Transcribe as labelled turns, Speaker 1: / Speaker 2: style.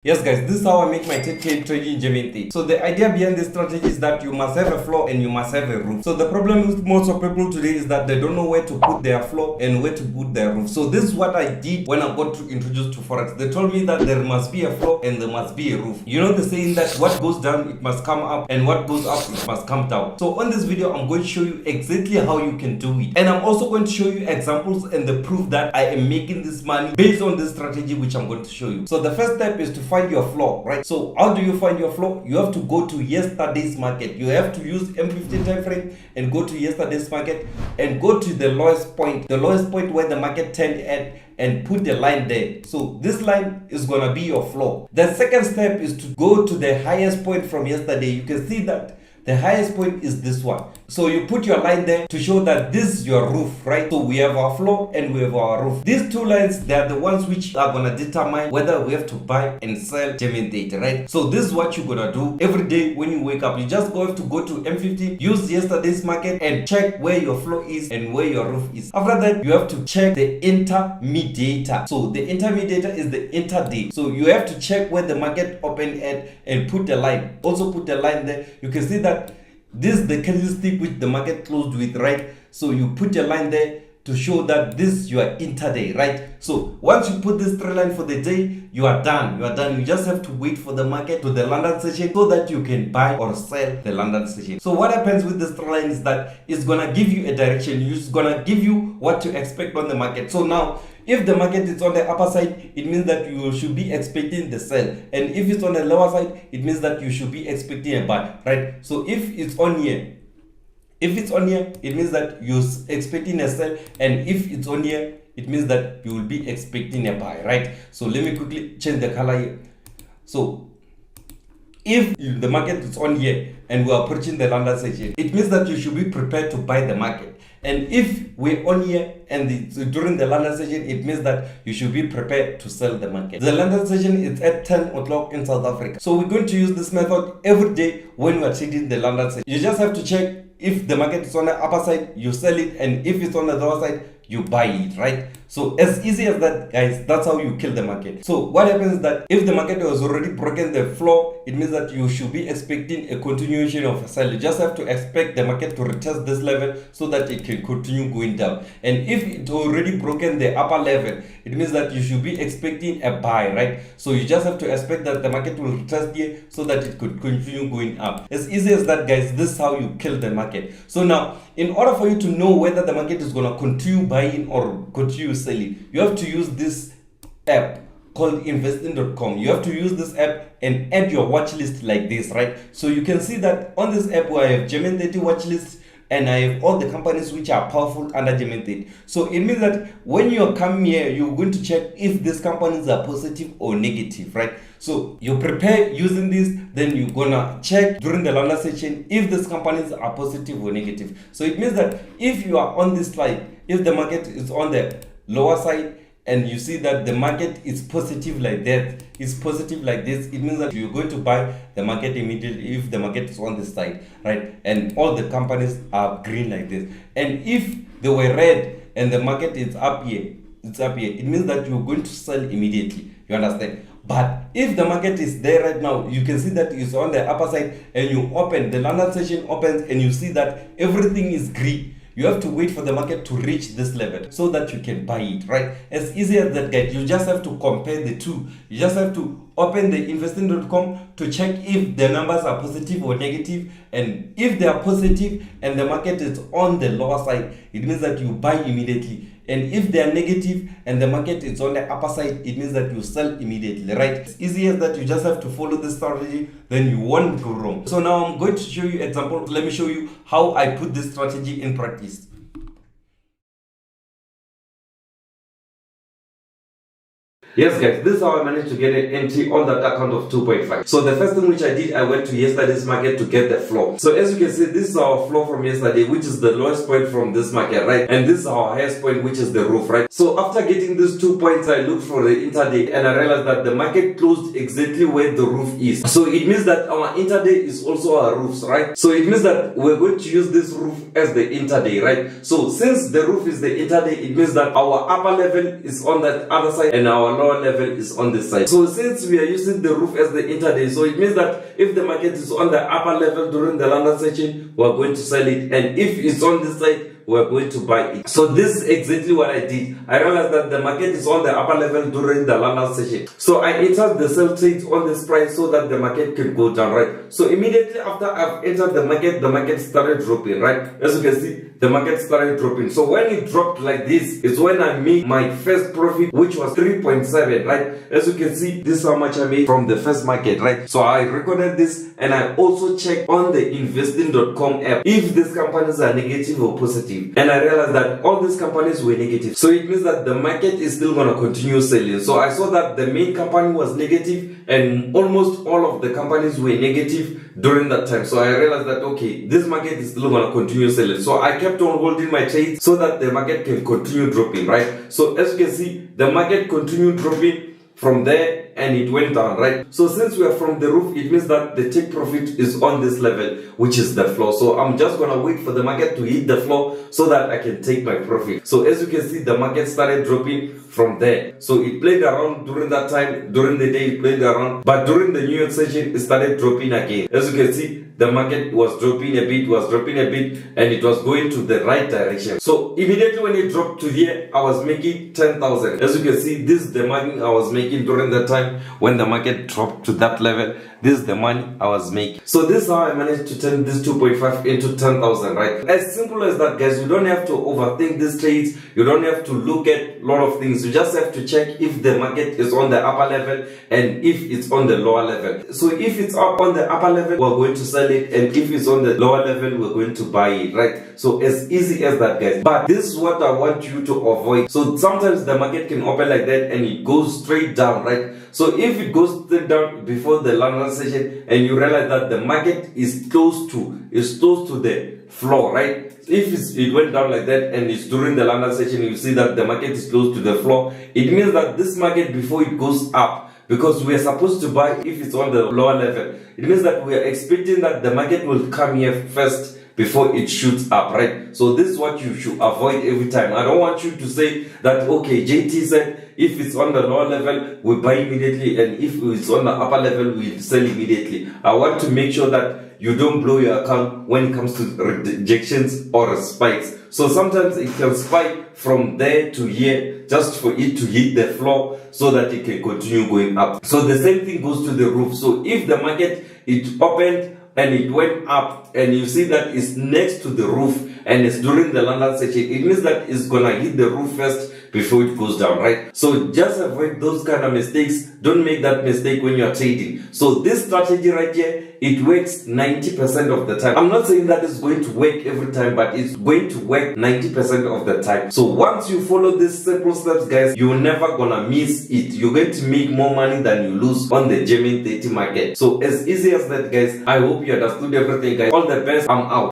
Speaker 1: Yes guys, this is how I make my 10K trading in GER30. So the idea behind this strategy is that you must have a floor and you must have a roof. So the problem with most of people today is that they don't know where to put their floor and where to put their roof. So this is what I did when I got introduced to Forex. They told me that there must be a floor and there must be a roof. You know the saying that what goes down, it must come up, and what goes up, it must come down. So on this video, I'm going to show you exactly how you can do it. And I'm also going to show you examples and the proof that I am making this money based on this strategy which I'm going to show you. So the first step is to find your floor. Right, so how do you find your floor? You have to go to yesterday's market. You have to use M15 time frame and go to yesterday's market and go to the lowest point where the market turned at, and put the line there. So this line is gonna be your floor. The second step is to go to the highest point from yesterday. You can see that the highest point is this one. So you put your line there to show that this is your roof, right? So we have our floor and we have our roof. These two lines, they are the ones which are gonna determine whether we have to buy and sell GER30, right? So this is what you're gonna do every day when you wake up. You just have to go to M15, use yesterday's market and check where your floor is and where your roof is. After that, you have to check the intermediator. So the intermediator is the intraday. So you have to check where the market opened at and put the line. Also put the line there. You can see that this is the candlestick which the market closed with, right? So you put a line there to show that this is your intraday, right? So once you put this three line for the day, you are done. You just have to wait for the market to the London session so that you can buy or sell the London session. So what happens with this three line is that it's gonna give you a direction. It's gonna give you what to expect on the market. So now, if the market is on the upper side, it means that you should be expecting the sell. And if it's on the lower side, it means that you should be expecting a buy, right? So if it's on here, it means that you're expecting a sell. And if it's on here, it means that you will be expecting a buy, right? So let me quickly change the color here. So if the market is on here and we are approaching the London session, it means that you should be prepared to buy the market. And if we're on here and during the London session, it means that you should be prepared to sell the market. The London session is at 10 o'clock in South Africa. So we're going to use this method every day when we're trading the London session. You just have to check if the market is on the upper side, you sell it, and if it's on the lower side, you buy it, right? So as easy as that, guys, that's how you kill the market. So what happens is that if the market has already broken the floor, it means that you should be expecting a continuation of a sell. You just have to expect the market to retest this level so that it can continue going down. And if it already broken the upper level, it means that you should be expecting a buy, right? So you just have to expect that the market will retest here so that it could continue going up. As easy as that, guys. This is how you kill the market. So now, in order for you to know whether the market is going to continue buying or continue selling, you have to use this app called investing.com. You have to use this app and add your watch list like this, right? So you can see that on this app where I have GER30 watch list and I have all the companies which are powerful under GER30. So it means that when you are coming here, you're going to check if these companies are positive or negative, right? So you prepare using this, then you're gonna check during the London session if these companies are positive or negative. So it means that if you are on this slide, if the market is on the lower side and you see that the market is positive like that, it's positive like this, it means that you're going to buy the market immediately if the market is on this side, right? And all the companies are green like this. And if they were red and the market is up here, it means that you're going to sell immediately. You understand? But if the market is there right now, you can see that it's on the upper side and you open, the London session opens and you see that everything is green. You have to wait for the market to reach this level so that you can buy it, right? As easy as that, guys. You just have to compare the two. You just have to open the investing.com to check if the numbers are positive or negative. And if they are positive and the market is on the lower side, it means that you buy immediately. And if they are negative and the market is on the upper side, it means that you sell immediately, right? It's easy as that. You just have to follow this strategy, then you won't go wrong. So now I'm going to show you example. Let me show you how I put this strategy in practice. Yes guys, this is how I managed to get it empty on that account of 2.5. So the first thing which I did, I went to yesterday's market to get the floor. So as you can see, this is our floor from yesterday, which is the lowest point from this market, right? And this is our highest point, which is the roof, right? So after getting these 2 points, I looked for the intraday and I realized that the market closed exactly where the roof is. So it means that our intraday is also our roofs, right? So it means that we're going to use this roof as the intraday, right? So since the roof is the intraday, it means that our upper level is on that other side and our lower lower level is on this side. So since we are using the roof as the intraday, so it means that if the market is on the upper level during the London session, we are going to sell it, and if it's on this side, we're going to buy it. So this is exactly what I did. I realized that the market is on the upper level during the London session. So I entered the sell trades on this price so that the market can go down, right? So immediately after I've entered the market started dropping, right? As you can see, the market started dropping. So when it dropped like this, it's when I made my first profit, which was 3.7, right? As you can see, this is how much I made from the first market, right? So I recorded this, and I also checked on the investing.com app if these companies are negative or positive. And I realized that all these companies were negative. So it means that the market is still going to continue selling. So I saw that the main company was negative, and almost all of the companies were negative during that time. So I realized that, okay, this market is still going to continue selling. So I kept on holding my trades so that the market can continue dropping, right? So as you can see, the market continued dropping from there, and it went down, right? So since we are from the roof, it means that the take profit is on this level, which is the floor. So I'm just gonna wait for the market to hit the floor so that I can take my profit. So as you can see, the market started dropping from there. So it played around during that time. During the day it played around, but during the New York session it started dropping again. As you can see, the market was dropping a bit, and it was going to the right direction. So immediately when it dropped to here, I was making 10,000. As you can see, this is the money I was making during the time when the market dropped to that level. This is the money I was making. So this is how I managed to turn this 2.5 into 10,000, right? As simple as that, guys. You don't have to overthink these trades. You don't have to look at a lot of things. You just have to check if the market is on the upper level and if it's on the lower level. So if it's up on the upper level, we're going to sell it, and if it's on the lower level, we're going to buy it, right? So as easy as that, guys. But this is what I want you to avoid. So sometimes the market can open like that and it goes straight down, right? So if it goes straight down before the London session and you realize that the market is close to the floor, right? If it went down like that and it's during the London session, you see that the market is close to the floor, it means that this market, before it goes up, because we are supposed to buy if it's on the lower level, it means that we are expecting that the market will come here first before it shoots up, right? So this is what you should avoid every time. I don't want you to say that, okay, JT said if it's on the lower level, we buy immediately, and if it's on the upper level, we sell immediately. I want to make sure that you don't blow your account when it comes to rejections or spikes. So sometimes it can spike from there to here just for it to hit the floor so that it can continue going up. So the same thing goes to the roof. So if the market, it opened and it went up, and you see that it's next to the roof and it's during the London session, it means that it's gonna hit the roof first before it goes down, right? So just avoid those kind of mistakes. Don't make that mistake when you're trading. So this strategy right here, it works 90% of the time. I'm not saying that it's going to work every time, but it's going to work 90% of the time. So once you follow these simple steps, guys, you're never gonna miss it. You're going to make more money than you lose on the GER30 market. So as easy as that, guys. I hope you understood everything, guys. All the best. I'm out.